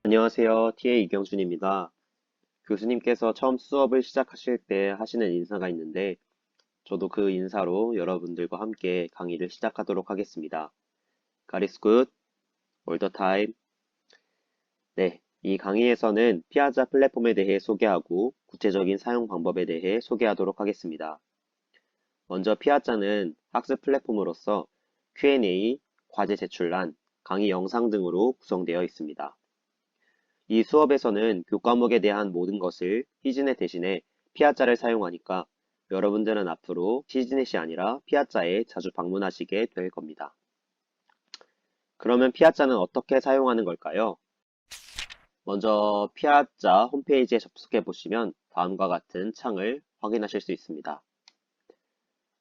안녕하세요. TA 이경준입니다. 교수님께서 처음 수업을 시작하실 때 하시는 인사가 있는데, 저도 그 인사로 여러분들과 함께 강의를 시작하도록 하겠습니다. God is good, all the time. 네, 이 강의에서는 피아자 플랫폼에 대해 소개하고 구체적인 사용 방법에 대해 소개하도록 하겠습니다. 먼저 피아자는 학습 플랫폼으로서 Q&A, 과제 제출란, 강의 영상 등으로 구성되어 있습니다. 이 수업에서는 교과목에 대한 모든 것을 시즈넷 대신에 피아자를 사용하니까 여러분들은 앞으로 시즈넷이 아니라 피아자에 자주 방문하시게 될 겁니다. 그러면 피아자는 어떻게 사용하는 걸까요? 먼저 피아자 홈페이지에 접속해 보시면 다음과 같은 창을 확인하실 수 있습니다.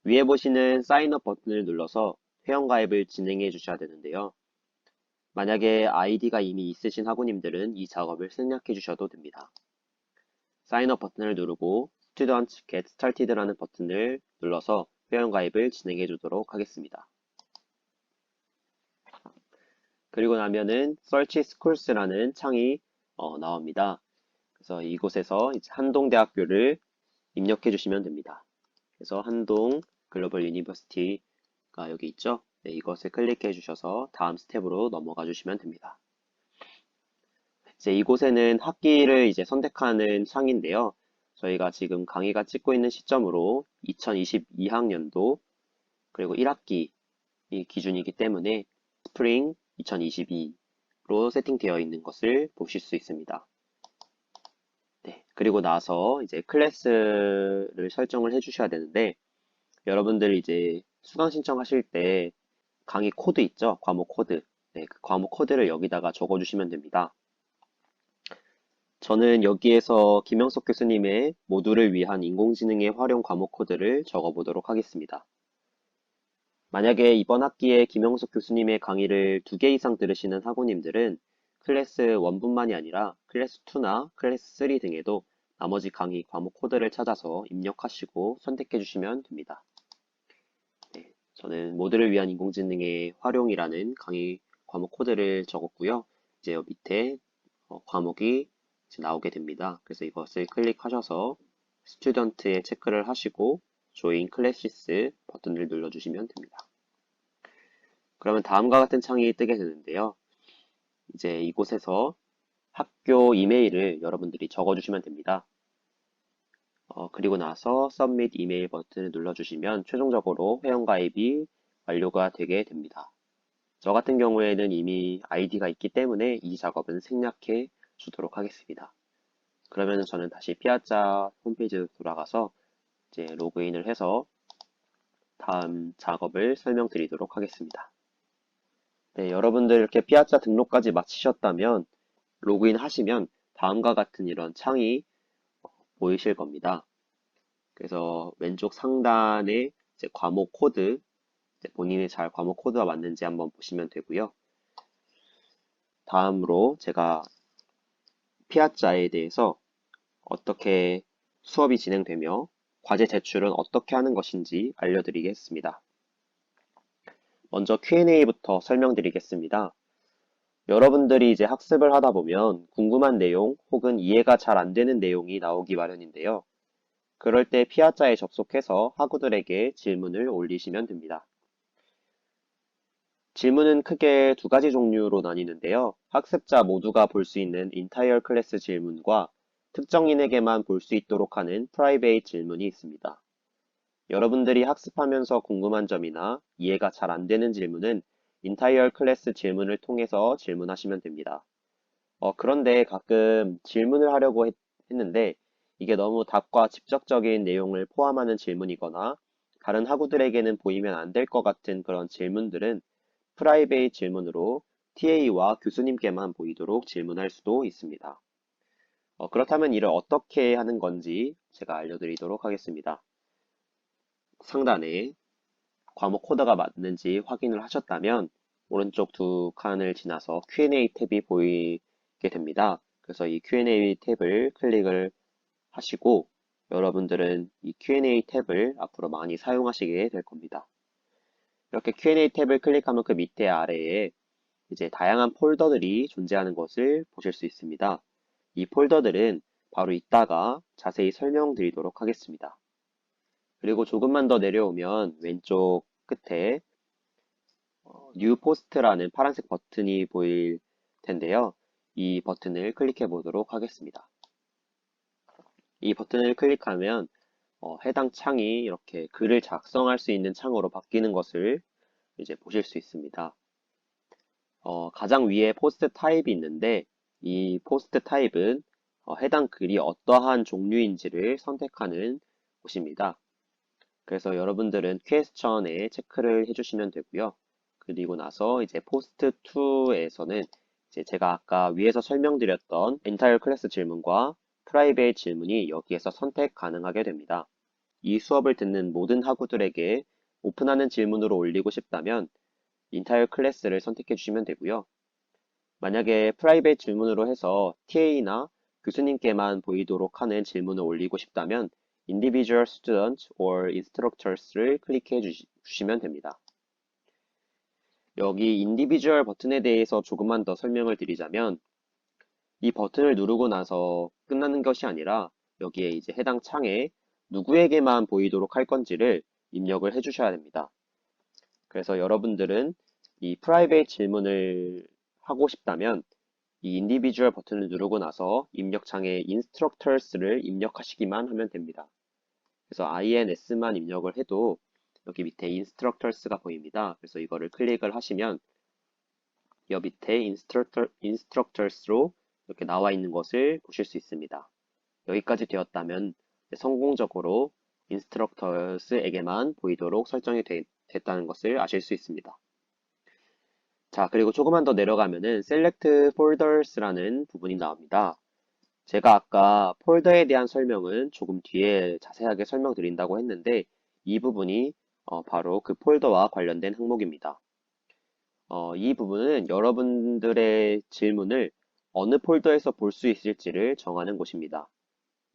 위에 보시는 사인업 버튼을 눌러서 회원가입을 진행해 주셔야 되는데요. 만약에 아이디가 이미 있으신 학우님들은 이 작업을 생략해 주셔도 됩니다. 사인업 버튼을 누르고 Student Get Started라는 버튼을 눌러서 회원가입을 진행해 주도록 하겠습니다. 그리고 나면은 Search Schools.라는 창이 나옵니다. 그래서 이곳에서 이제 한동대학교를 입력해 주시면 됩니다. 그래서 한동 글로벌 유니버시티가 여기 있죠? 네, 이것을 클릭해 주셔서 다음 스텝으로 넘어가 주시면 됩니다. 이제 이곳에는 학기를 이제 선택하는 창인데요. 저희가 지금 강의가 찍고 있는 시점으로 2022학년도 그리고 1학기 이 기준이기 때문에 스프링 2022로 세팅되어 있는 것을 보실 수 있습니다. 네, 그리고 나서 이제 클래스를 설정을 해 주셔야 되는데 여러분들 이제 수강 신청하실 때 강의 코드 있죠? 과목 코드. 네, 그 과목 코드를 여기다가 적어 주시면 됩니다. 저는 여기에서 김영석 교수님의 모두를 위한 인공지능의 활용 과목 코드를 적어보도록 하겠습니다. 만약에 이번 학기에 김영석 교수님의 강의를 2개 이상 들으시는 학우님들은 클래스 1뿐만이 아니라 클래스 2나 클래스 3 등에도 나머지 강의 과목 코드를 찾아서 입력하시고 선택해 주시면 됩니다. 네, 저는 모두를 위한 인공지능의 활용이라는 강의 과목 코드를 적었고요. 이제 여기 밑에 과목이 나오게 됩니다. 그래서 이것을 클릭하셔서 스튜던트에 체크를 하시고 Join Classes 버튼을 눌러주시면 됩니다. 그러면 다음과 같은 창이 뜨게 되는데요. 이제 이곳에서 학교 이메일을 여러분들이 적어주시면 됩니다. 그리고 나서 Submit 이메일 버튼을 눌러주시면 최종적으로 회원가입이 완료가 되게 됩니다. 저 같은 경우에는 이미 아이디가 있기 때문에 이 작업은 생략해 주도록 하겠습니다. 그러면 저는 다시 피아자 홈페이지로 돌아가서 이제 로그인을 해서 다음 작업을 설명드리도록 하겠습니다. 네, 여러분들 이렇게 피아자 등록까지 마치셨다면 로그인 하시면 다음과 같은 이런 창이 보이실 겁니다. 그래서 왼쪽 상단에 이제 과목 코드, 이제 본인의 잘 과목 코드가 맞는지 한번 보시면 되고요. 다음으로 제가 피아자에 대해서 어떻게 수업이 진행되며 과제 제출은 어떻게 하는 것인지 알려드리겠습니다. 먼저 Q&A부터 설명드리겠습니다. 여러분들이 이제 학습을 하다 보면 궁금한 내용 혹은 이해가 잘 안 되는 내용이 나오기 마련인데요. 그럴 때 피아자에 접속해서 학우들에게 질문을 올리시면 됩니다. 질문은 크게 2가지 종류로 나뉘는데요. 학습자 모두가 볼 수 있는 Entire Class 질문과 특정인에게만 볼 수 있도록 하는 Private 질문이 있습니다. 여러분들이 학습하면서 궁금한 점이나 이해가 잘 안 되는 질문은 Entire Class 질문을 통해서 질문하시면 됩니다. 그런데 가끔 질문을 하려고 했는데 이게 너무 답과 직접적인 내용을 포함하는 질문이거나 다른 학우들에게는 보이면 안 될 것 같은 그런 질문들은 프라이베이트 질문으로 TA와 교수님께만 보이도록 질문할 수도 있습니다. 그렇다면 이를 어떻게 하는 건지 제가 알려드리도록 하겠습니다. 상단에 과목 코드가 맞는지 확인을 하셨다면 오른쪽 두 칸을 지나서 Q&A 탭이 보이게 됩니다. 그래서 이 Q&A 탭을 클릭을 하시고 여러분들은 이 Q&A 탭을 앞으로 많이 사용하시게 될 겁니다. 이렇게 Q&A 탭을 클릭하면 그 밑에 아래에 이제 다양한 폴더들이 존재하는 것을 보실 수 있습니다. 이 폴더들은 바로 이따가 자세히 설명드리도록 하겠습니다. 그리고 조금만 더 내려오면 왼쪽 끝에 New Post라는 파란색 버튼이 보일 텐데요. 이 버튼을 클릭해 보도록 하겠습니다. 이 버튼을 클릭하면 해당 창이 이렇게 글을 작성할 수 있는 창으로 바뀌는 것을 이제 보실 수 있습니다. 가장 위에 포스트 타입이 있는데 이 포스트 타입은 해당 글이 어떠한 종류인지를 선택하는 곳입니다. 그래서 여러분들은 퀘스천에 체크를 해주시면 되고요. 그리고 나서 이제 포스트 2에서는 이제 제가 아까 위에서 설명드렸던 entire class 질문과 private 질문이 여기에서 선택 가능하게 됩니다. 이 수업을 듣는 모든 학우들에게 오픈하는 질문으로 올리고 싶다면 entire class를 선택해 주시면 되고요. 만약에 private 질문으로 해서 TA나 교수님께만 보이도록 하는 질문을 올리고 싶다면 individual student or instructors를 클릭해 주시면 됩니다. 여기 individual 버튼에 대해서 조금만 더 설명을 드리자면 이 버튼을 누르고 나서 끝나는 것이 아니라 여기에 이제 해당 창에 누구에게만 보이도록 할 건지를 입력을 해 주셔야 됩니다. 그래서 여러분들은 이 private 질문을 하고 싶다면 이 individual 버튼을 누르고 나서 입력창에 instructors를 입력하시기만 하면 됩니다. 그래서 INS만 입력을 해도 여기 밑에 instructors가 보입니다. 그래서 이거를 클릭을 하시면 여 밑에 instructors로 이렇게 나와 있는 것을 보실 수 있습니다. 여기까지 되었다면 성공적으로 instructors에게만 보이도록 설정이 됐다는 것을 아실 수 있습니다. 자, 그리고 조금만 더 내려가면은 select folders라는 부분이 나옵니다. 제가 아까 폴더에 대한 설명은 조금 뒤에 자세하게 설명드린다고 했는데 이 부분이 바로 그 폴더와 관련된 항목입니다. 이 부분은 여러분들의 질문을 어느 폴더에서 볼 수 있을지를 정하는 곳입니다.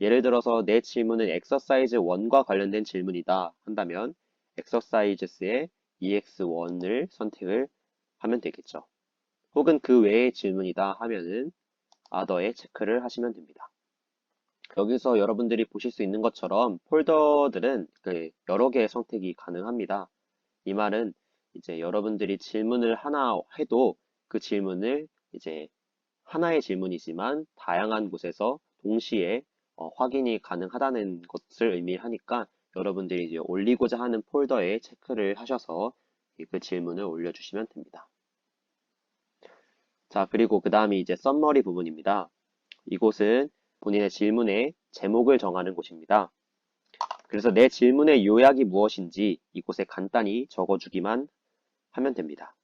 예를 들어서 내 질문은 exercise 1과 관련된 질문이다 한다면 exercises의 EX1을 선택을 하면 되겠죠. 혹은 그 외의 질문이다 하면은 other에 체크를 하시면 됩니다. 여기서 여러분들이 보실 수 있는 것처럼 폴더들은 여러 개의 선택이 가능합니다. 이 말은 이제 여러분들이 질문을 하나 해도 그 질문을 이제 하나의 질문이지만 다양한 곳에서 동시에 확인이 가능하다는 것을 의미하니까 여러분들이 이제 올리고자 하는 폴더에 체크를 하셔서 그 질문을 올려주시면 됩니다. 자, 그리고 그 다음이 이제 썸머리 부분입니다. 이곳은 본인의 질문의 제목을 정하는 곳입니다. 그래서 내 질문의 요약이 무엇인지 이곳에 간단히 적어주기만 하면 됩니다.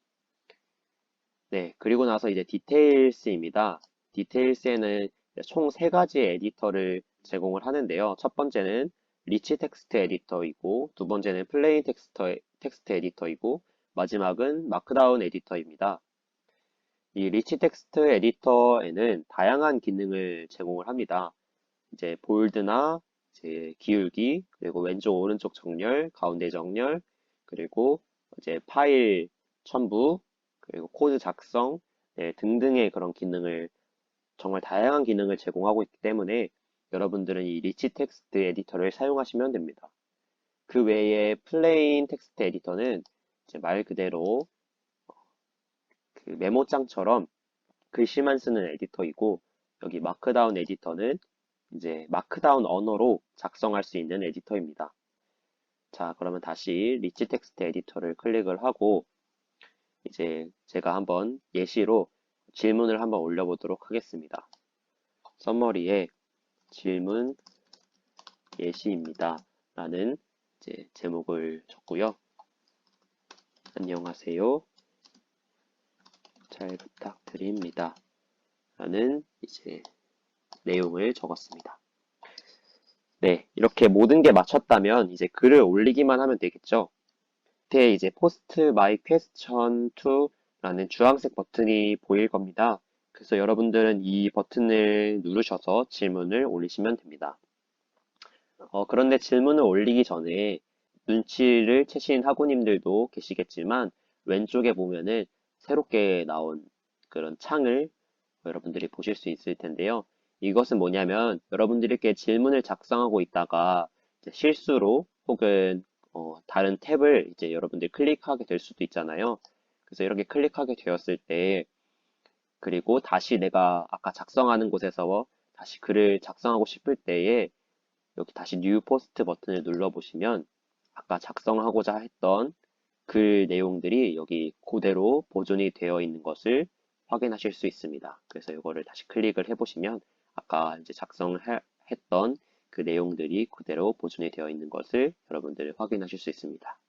네, 그리고 나서 이제 디테일스입니다. 디테일스에는 총 3가지의 에디터를 제공을 하는데요. 첫 번째는 리치 텍스트 에디터이고, 두 번째는 플레인 텍스트 에디터이고, 마지막은 마크다운 에디터입니다. 이 리치 텍스트 에디터에는 다양한 기능을 제공을 합니다. 이제 볼드나 이제 기울기, 그리고 왼쪽 오른쪽 정렬, 가운데 정렬, 그리고 이제 파일 첨부, 그리고 코드 작성 등등의 그런 기능을 정말 다양한 기능을 제공하고 있기 때문에 여러분들은 이 리치 텍스트 에디터를 사용하시면 됩니다. 그 외에 플레인 텍스트 에디터는 이제 말 그대로 그 메모장처럼 글씨만 쓰는 에디터이고 여기 마크다운 에디터는 이제 마크다운 언어로 작성할 수 있는 에디터입니다. 자, 그러면 다시 리치 텍스트 에디터를 클릭을 하고 이제 제가 한번 예시로 질문을 한번 올려보도록 하겠습니다. 서머리에 질문 예시입니다. 라는 이제 제목을 적고요. 안녕하세요. 잘 부탁드립니다. 라는 이제 내용을 적었습니다. 네, 이렇게 모든 게 마쳤다면 이제 글을 올리기만 하면 되겠죠. 밑에 이제 Post My Question to라는 주황색 버튼이 보일 겁니다. 그래서 여러분들은 이 버튼을 누르셔서 질문을 올리시면 됩니다. 그런데 질문을 올리기 전에 눈치를 채신 학우님들도 계시겠지만 왼쪽에 보면은 새롭게 나온 그런 창을 여러분들이 보실 수 있을 텐데요. 이것은 뭐냐면 여러분들이 이렇게 질문을 작성하고 있다가 이제 실수로 혹은 다른 탭을 이제 여러분들이 클릭하게 될 수도 있잖아요. 그래서 이렇게 클릭하게 되었을 때 그리고 다시 내가 아까 작성하는 곳에서 다시 글을 작성하고 싶을 때에 여기 다시 뉴 포스트 버튼을 눌러보시면 아까 작성하고자 했던 글 내용들이 여기 그대로 보존이 되어 있는 것을 확인하실 수 있습니다. 그래서 이거를 다시 클릭을 해보시면 아까 이제 작성했던 그 내용들이 그대로 보존이 되어 있는 것을 여러분들이 확인하실 수 있습니다.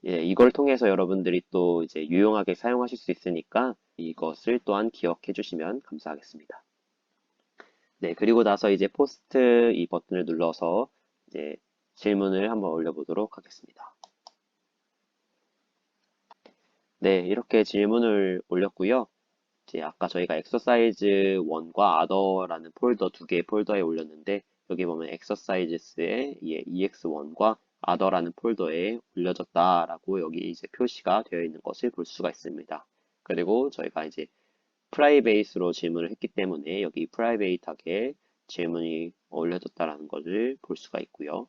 예, 이걸 통해서 여러분들이 또 이제 유용하게 사용하실 수 있으니까 이것을 또한 기억해 주시면 감사하겠습니다. 네, 그리고 나서 이제 포스트 이 버튼을 눌러서 이제 질문을 한번 올려보도록 하겠습니다. 네, 이렇게 질문을 올렸고요. 이제 아까 저희가 exercise 1과 other라는 폴더 두 개의 폴더에 올렸는데 여기 보면 exercises의 EX1과 other라는 폴더에 올려졌다라고 여기 이제 표시가 되어 있는 것을 볼 수가 있습니다. 그리고 저희가 이제 프라이베이스로 질문을 했기 때문에 여기 프라이베이트하게 질문이 올려졌다라는 것을 볼 수가 있고요.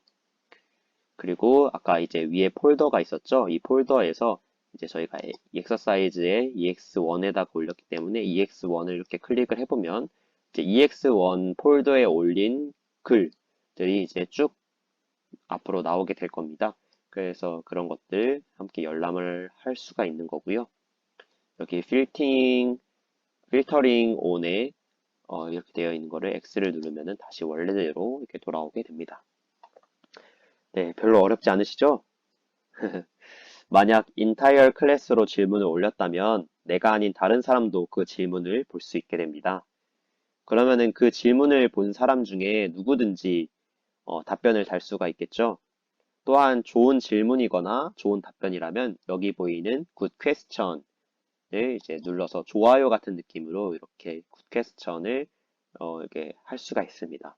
그리고 아까 이제 위에 폴더가 있었죠. 이 폴더에서 이제 저희가 exercise의 EX1에다가 올렸기 때문에 EX1을 이렇게 클릭을 해보면 이제 EX1 폴더에 올린 글들이 이제 쭉 앞으로 나오게 될 겁니다. 그래서 그런 것들 함께 열람을 할 수가 있는 거고요. 여기 필터링 on에 이렇게 되어 있는 거를 X를 누르면은 다시 원래대로 이렇게 돌아오게 됩니다. 네, 별로 어렵지 않으시죠? 만약 entire class로 질문을 올렸다면 내가 아닌 다른 사람도 그 질문을 볼 수 있게 됩니다. 그러면은 그 질문을 본 사람 중에 누구든지 답변을 달 수가 있겠죠. 또한 좋은 질문이거나 좋은 답변이라면 여기 보이는 good question을 이제 눌러서 좋아요 같은 느낌으로 이렇게 good question을 이렇게 할 수가 있습니다.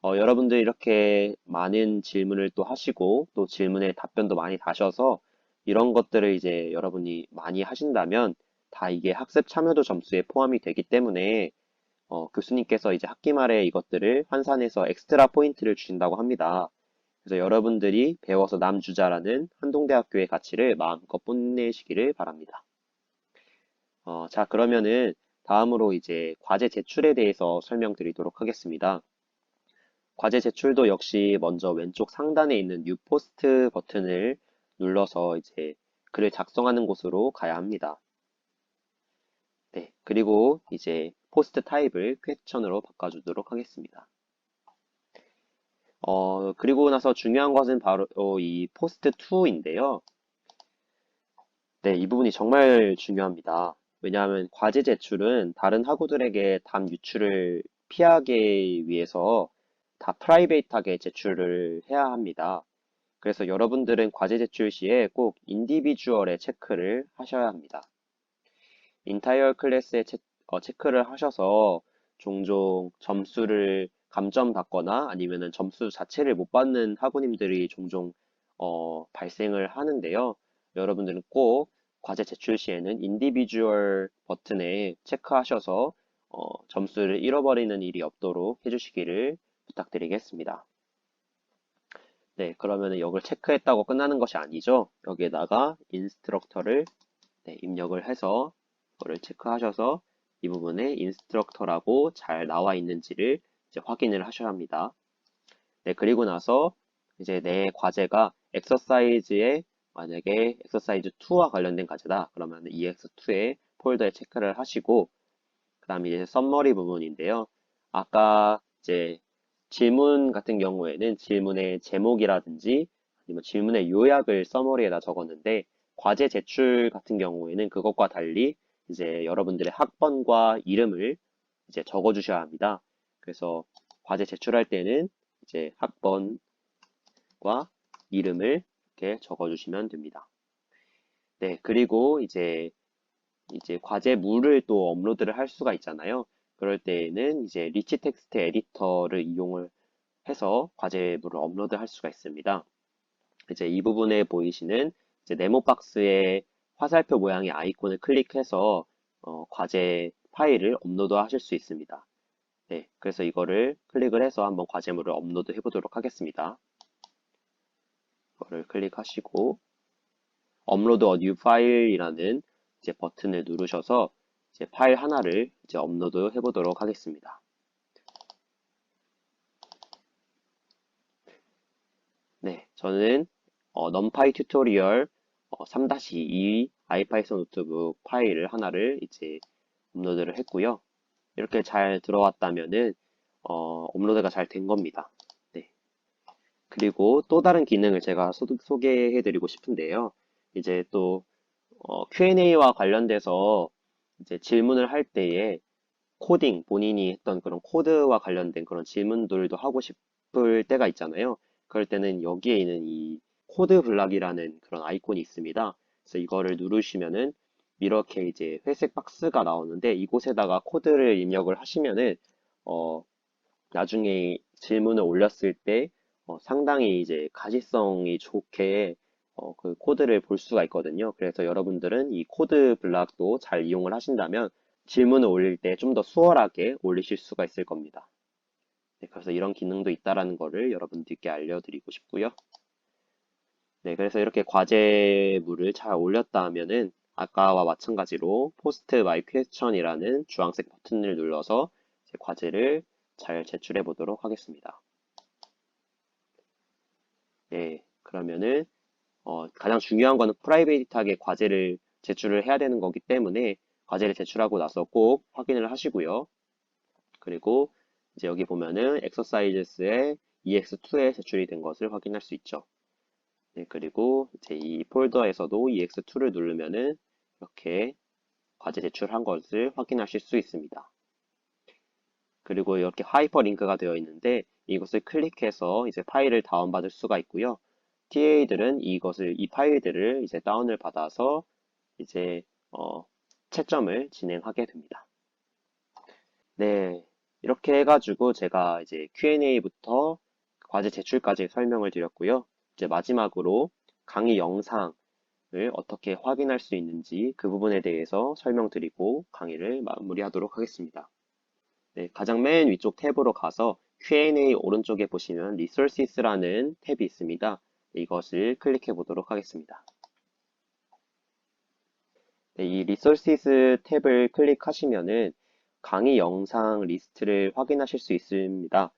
여러분들 이렇게 많은 질문을 또 하시고 또 질문에 답변도 많이 다셔서 이런 것들을 이제 여러분이 많이 하신다면 다 이게 학습 참여도 점수에 포함이 되기 때문에 교수님께서 이제 학기 말에 이것들을 환산해서 엑스트라 포인트를 주신다고 합니다. 그래서 여러분들이 배워서 남주자라는 한동대학교의 가치를 마음껏 뽐내시기를 바랍니다. 자, 그러면은 다음으로 이제 과제 제출에 대해서 설명드리도록 하겠습니다. 과제 제출도 역시 먼저 왼쪽 상단에 있는 뉴 포스트 버튼을 눌러서 이제 글을 작성하는 곳으로 가야 합니다. 네, 그리고 이제 포스트 타입을 퀘스천으로 바꿔주도록 하겠습니다. 그리고 나서 중요한 것은 바로 이 포스트 2인데요. 네, 이 부분이 정말 중요합니다. 왜냐하면 과제 제출은 다른 학우들에게 답 유출을 피하기 위해서 다 프라이베이트하게 제출을 해야 합니다. 그래서 여러분들은 과제 제출 시에 꼭 인디비주얼에 체크를 하셔야 합니다. 인타이어 클래스에 체크를 하셔서 종종 점수를 감점받거나 아니면은 점수 자체를 못 받는 학우님들이 종종 발생을 하는데요. 여러분들은 꼭 과제 제출 시에는 인디비주얼 버튼에 체크하셔서 점수를 잃어버리는 일이 없도록 해주시기를 부탁드리겠습니다. 네, 그러면은 이걸 체크했다고 끝나는 것이 아니죠. 여기에다가 인스트럭터를 입력을 해서 이거를 체크하셔서 이 부분에 인스트럭터라고 잘 나와 있는지를 이제 확인을 하셔야 합니다. 네, 그리고 나서 이제 내 과제가 엑서사이즈에 만약에 엑서사이즈 2와 관련된 과제다. 그러면 EX2에 폴더에 체크를 하시고 그 다음에 이제 썸머리 부분인데요. 아까 이제 질문 같은 경우에는 질문의 제목이라든지 아니면 질문의 요약을 서머리에다 적었는데 과제 제출 같은 경우에는 그것과 달리 이제 여러분들의 학번과 이름을 이제 적어 주셔야 합니다. 그래서 과제 제출할 때는 이제 학번과 이름을 이렇게 적어 주시면 됩니다. 네, 그리고 이제 과제물을 또 업로드를 할 수가 있잖아요. 그럴 때에는 이제 리치 텍스트 에디터를 이용을 해서 과제물을 업로드 할 수가 있습니다. 이제 이 부분에 보이시는 이제 네모 박스의 화살표 모양의 아이콘을 클릭해서 과제 파일을 업로드 하실 수 있습니다. 네, 그래서 이거를 클릭을 해서 한번 과제물을 업로드 해 보도록 하겠습니다. 이거를 클릭하시고 업로드 어 뉴 파일이라는 이제 버튼을 누르셔서 이제 파일 하나를 이제 업로드 해 보도록 하겠습니다. 네, 저는 numpy 튜토리얼 3-2 아이파이썬 노트북 파일을 하나를 이제 업로드를 했고요. 이렇게 잘 들어왔다면은 업로드가 잘 된 겁니다. 네. 그리고 또 다른 기능을 제가 소개해 드리고 싶은데요. 이제 또 Q&A와 관련돼서 이제 질문을 할 때에 코딩, 본인이 했던 그런 코드와 관련된 그런 질문들도 하고 싶을 때가 있잖아요. 그럴 때는 여기에 있는 이 코드 블락이라는 그런 아이콘이 있습니다. 그래서 이거를 누르시면은 이렇게 이제 회색 박스가 나오는데 이곳에다가 코드를 입력을 하시면은 어, 나중에 질문을 올렸을 때 상당히 이제 가시성이 좋게 그 코드를 볼 수가 있거든요. 그래서 여러분들은 이 코드 블락도 잘 이용을 하신다면 질문을 올릴 때 좀 더 수월하게 올리실 수가 있을 겁니다. 네, 그래서 이런 기능도 있다라는 거를 여러분들께 알려드리고 싶고요. 네, 그래서 이렇게 과제물을 잘 올렸다 하면은 아까와 마찬가지로 포스트 마이 퀘스천이라는 주황색 버튼을 눌러서 제 과제를 잘 제출해 보도록 하겠습니다. 네, 그러면은 가장 중요한 거는 프라이베이트하게 과제를 제출을 해야 되는 거기 때문에 과제를 제출하고 나서 꼭 확인을 하시고요. 그리고 이제 여기 보면은 exercises의 EX2에 제출이 된 것을 확인할 수 있죠. 네, 그리고 이제 이 폴더에서도 EX2를 누르면은 이렇게 과제 제출한 것을 확인하실 수 있습니다. 그리고 이렇게 하이퍼링크가 되어 있는데 이것을 클릭해서 이제 파일을 다운받을 수가 있고요. TA들은 이 파일들을 이제 다운을 받아서 이제 채점을 진행하게 됩니다. 네, 이렇게 해가지고 제가 이제 Q&A부터 과제 제출까지 설명을 드렸고요. 이제 마지막으로 강의 영상을 어떻게 확인할 수 있는지 그 부분에 대해서 설명드리고 강의를 마무리하도록 하겠습니다. 네, 가장 맨 위쪽 탭으로 가서 Q&A 오른쪽에 보시면 Resources라는 탭이 있습니다. 이것을 클릭해 보도록 하겠습니다. 네, 이 Resources 탭을 클릭하시면은 강의 영상 리스트를 확인하실 수 있습니다.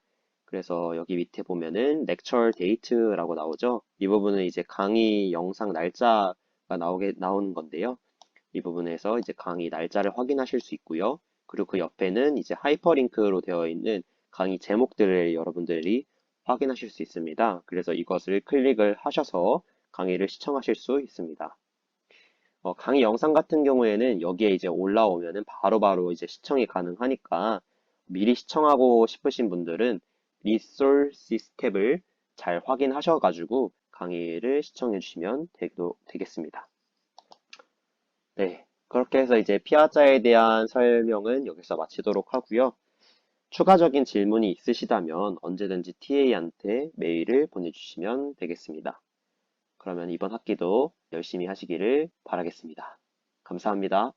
그래서 여기 밑에 보면은 Lecture Date라고 나오죠. 이 부분은 이제 강의 영상 날짜가 나오는 건데요. 이 부분에서 이제 강의 날짜를 확인하실 수 있고요. 그리고 그 옆에는 이제 하이퍼링크로 되어 있는 강의 제목들을 여러분들이 확인하실 수 있습니다. 그래서 이것을 클릭을 하셔서 강의를 시청하실 수 있습니다. 강의 영상 같은 경우에는 여기에 이제 올라오면은 바로바로 이제 시청이 가능하니까 미리 시청하고 싶으신 분들은 Resources 탭을 잘 확인하셔가지고 강의를 시청해 주시면 되겠습니다. 네. 그렇게 해서 이제 피아자에 대한 설명은 여기서 마치도록 하고요. 추가적인 질문이 있으시다면 언제든지 TA한테 메일을 보내주시면 되겠습니다. 그러면 이번 학기도 열심히 하시기를 바라겠습니다. 감사합니다.